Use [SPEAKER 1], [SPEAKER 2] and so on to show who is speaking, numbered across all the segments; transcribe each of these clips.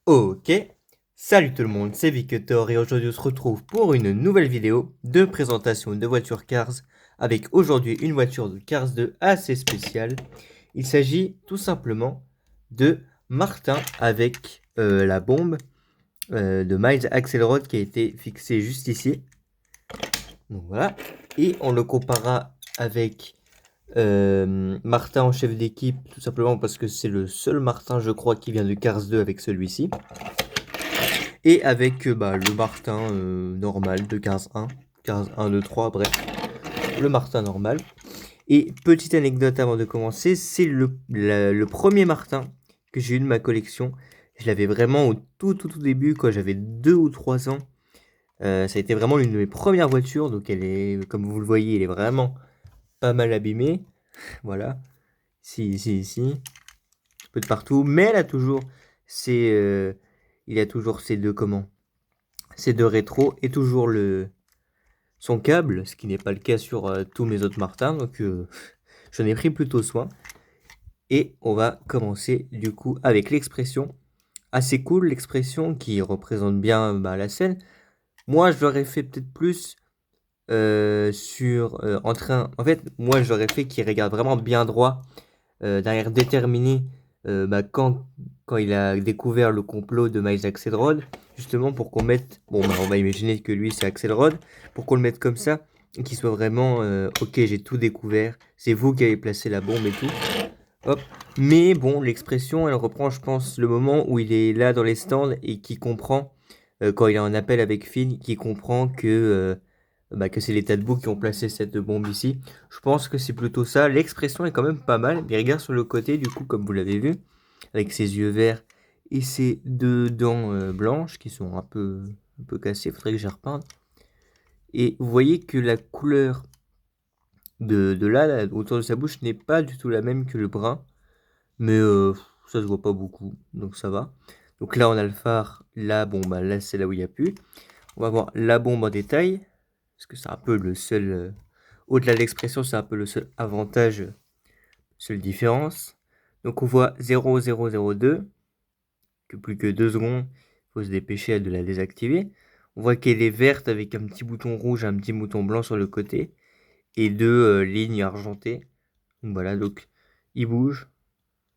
[SPEAKER 1] Ok, salut tout le monde, c'est Viketor et aujourd'hui on se retrouve pour une nouvelle vidéo de présentation de voitures Cars avec aujourd'hui une voiture de Cars 2 assez spéciale. Il s'agit tout simplement de Martin avec la bombe de Miles Axelrod qui a été fixée juste ici. Donc voilà, et on le comparera avec Martin en chef d'équipe tout simplement parce que c'est le seul Martin je crois qui vient de Cars 2 avec celui-ci. Et avec le Martin normal de 15-1, 15-1, 2, 3, bref, le Martin normal. Et petite anecdote avant de commencer, c'est le premier Martin que j'ai eu de ma collection. Je l'avais vraiment au tout début, quand j'avais 2 ou 3 ans. Ça a été vraiment l'une de mes premières voitures, donc elle est, comme vous le voyez, elle est vraiment pas mal abîmée. Voilà, ici, un peu de partout, mais elle a toujours il a toujours ces deux, ces deux rétros et toujours son câble, ce qui n'est pas le cas sur tous mes autres Martins, donc j'en ai pris plutôt soin. Et on va commencer du coup avec l'expression. Assez cool, l'expression qui représente bien la scène. Moi, je l'aurais fait peut-être plus en train. En fait, moi, je l'aurais fait qu'il regarde vraiment bien droit, derrière déterminé, quand il a découvert le complot de Miles Axelrod, justement pour qu'on mette, on va imaginer que lui c'est Axelrod, pour qu'on le mette comme ça, et qu'il soit vraiment, ok j'ai tout découvert, c'est vous qui avez placé la bombe et tout, hop. Mais bon, l'expression elle reprend je pense le moment où il est là dans les stands et qui comprend, quand il est en appel avec Finn, qui comprend que c'est les Tadbou qui ont placé cette bombe ici. Je pense que c'est plutôt ça. L'expression est quand même pas mal. Mais regarde sur le côté, du coup, comme vous l'avez vu, avec ses yeux verts et ses deux dents blanches qui sont un peu cassées. Il faudrait que j'y repeinte. Et vous voyez que la couleur là, autour de sa bouche, n'est pas du tout la même que le brun. Mais ça se voit pas beaucoup, donc ça va. Donc là, on a le phare. Là, là, c'est là où il n'y a plus. On va voir la bombe en détail. Parce que c'est un peu le seul, au-delà de l'expression, c'est un peu le seul avantage, seule différence. Donc on voit 0002, que plus que 2 secondes, il faut se dépêcher de la désactiver. On voit qu'elle est verte avec un petit bouton rouge, un petit bouton blanc sur le côté, et deux lignes argentées. Donc voilà, donc il bouge,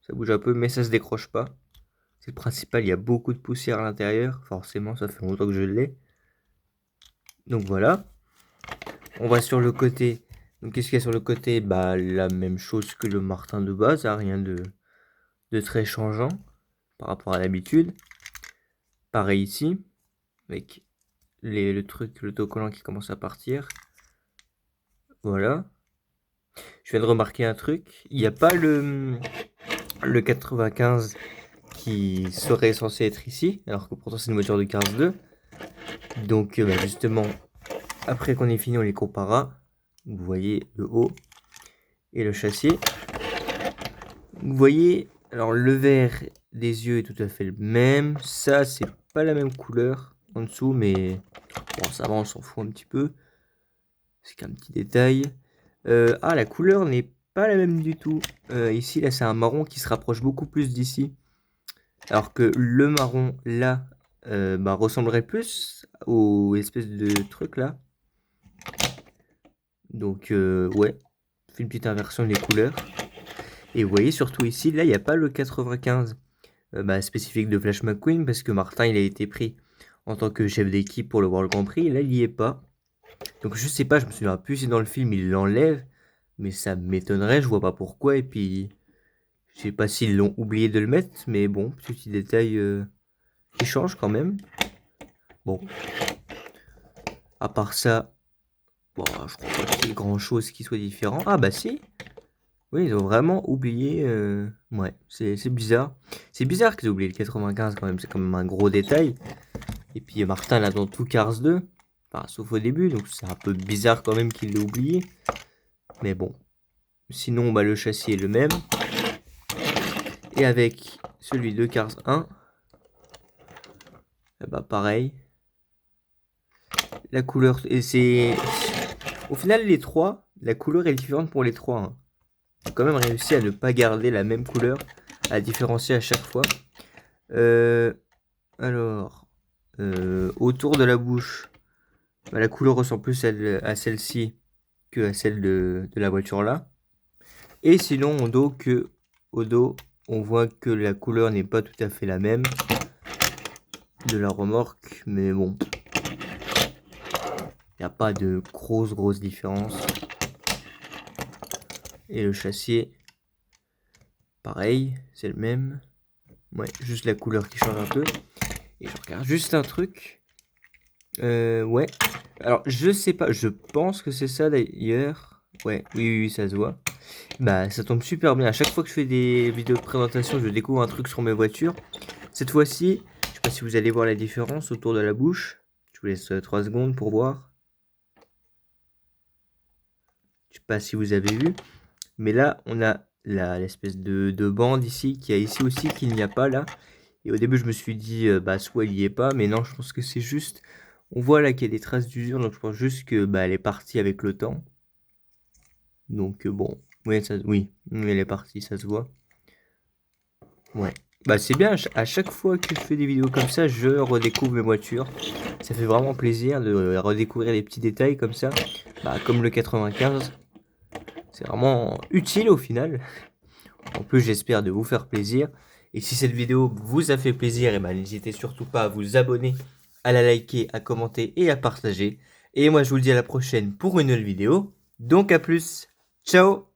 [SPEAKER 1] ça bouge un peu, mais ça se décroche pas. C'est le principal, il y a beaucoup de poussière à l'intérieur, forcément ça fait longtemps que je l'ai. Donc voilà. On va sur le côté. Donc qu'est-ce qu'il y a sur le côté? La même chose que le Martin de base, hein, rien de très changeant par rapport à l'habitude. Pareil ici, avec le truc, l'autocollant qui commence à partir. Voilà. Je viens de remarquer un truc. Il n'y a pas le 95 qui serait censé être ici, alors que pourtant c'est une voiture de 15.2. Donc justement, après qu'on ait fini, on les comparera. Vous voyez le haut et le châssis. Vous voyez, alors le vert des yeux est tout à fait le même. Ça, c'est pas la même couleur en dessous, mais bon, ça va, on s'en fout un petit peu. C'est qu'un petit détail. La couleur n'est pas la même du tout. Ici, là, c'est un marron qui se rapproche beaucoup plus d'ici. Alors que le marron, là, ressemblerait plus aux espèces de trucs, là. Donc, ouais, fait une petite inversion des couleurs. Et vous voyez, surtout ici, là, il n'y a pas le 95 spécifique de Flash McQueen, parce que Martin, il a été pris en tant que chef d'équipe pour le World Grand Prix. Et là, il n'y est pas. Donc, je sais pas, je me souviens plus si dans le film, il l'enlève. Mais ça m'étonnerait, je vois pas pourquoi. Et puis, je sais pas s'ils l'ont oublié de le mettre. Mais bon, petit détail qui change quand même. Bon, à part ça, je crois pas qu'il y ait grand chose qui soit différent. Ah bah si, oui, ils ont vraiment oublié. Ouais, c'est bizarre. C'est bizarre qu'ils aient oublié le 95 quand même, c'est quand même un gros détail. Et puis Martin là dans tout Cars 2, enfin, sauf au début, donc c'est un peu bizarre quand même qu'il l'ait oublié. Mais bon, sinon le châssis est le même. Et avec celui de Cars 1, pareil. La couleur, et c'est... Au final les trois, la couleur est différente pour les trois. Hein. J'ai quand même réussi à ne pas garder la même couleur, à différencier à chaque fois. Alors, autour de la bouche, bah, la couleur ressemble plus à celle-ci que à celle de la voiture là. Et sinon, au dos, on voit que la couleur n'est pas tout à fait la même de la remorque, mais bon, il n'y a pas de grosse différence. Et le châssis, pareil, c'est le même. Ouais, juste la couleur qui change un peu. Et je regarde juste un truc. Ouais. Alors, je sais pas, je pense que c'est ça d'ailleurs. Ouais, oui, ça se voit. Bah, ça tombe super bien. À chaque fois que je fais des vidéos de présentation, je découvre un truc sur mes voitures. Cette fois-ci, je sais pas si vous allez voir la différence autour de la bouche. Je vous laisse 3 secondes pour voir. Je sais pas si vous avez vu. Mais là, on a l'espèce de bande ici, qui a ici aussi, qu'il n'y a pas là. Et au début, je me suis dit, bah, soit il y est pas, mais non, je pense que c'est juste... On voit là qu'il y a des traces d'usure, donc je pense juste que bah, elle est partie avec le temps. Donc bon, oui, elle est partie, ça se voit. Ouais. Bah c'est bien, à chaque fois que je fais des vidéos comme ça, je redécouvre mes voitures. Ça fait vraiment plaisir de redécouvrir les petits détails comme ça. Bah comme le 95. C'est vraiment utile au final. En plus, j'espère de vous faire plaisir. Et si cette vidéo vous a fait plaisir, et ben n'hésitez surtout pas à vous abonner, à la liker, à commenter et à partager. Et moi, je vous dis à la prochaine pour une nouvelle vidéo. Donc à plus. Ciao!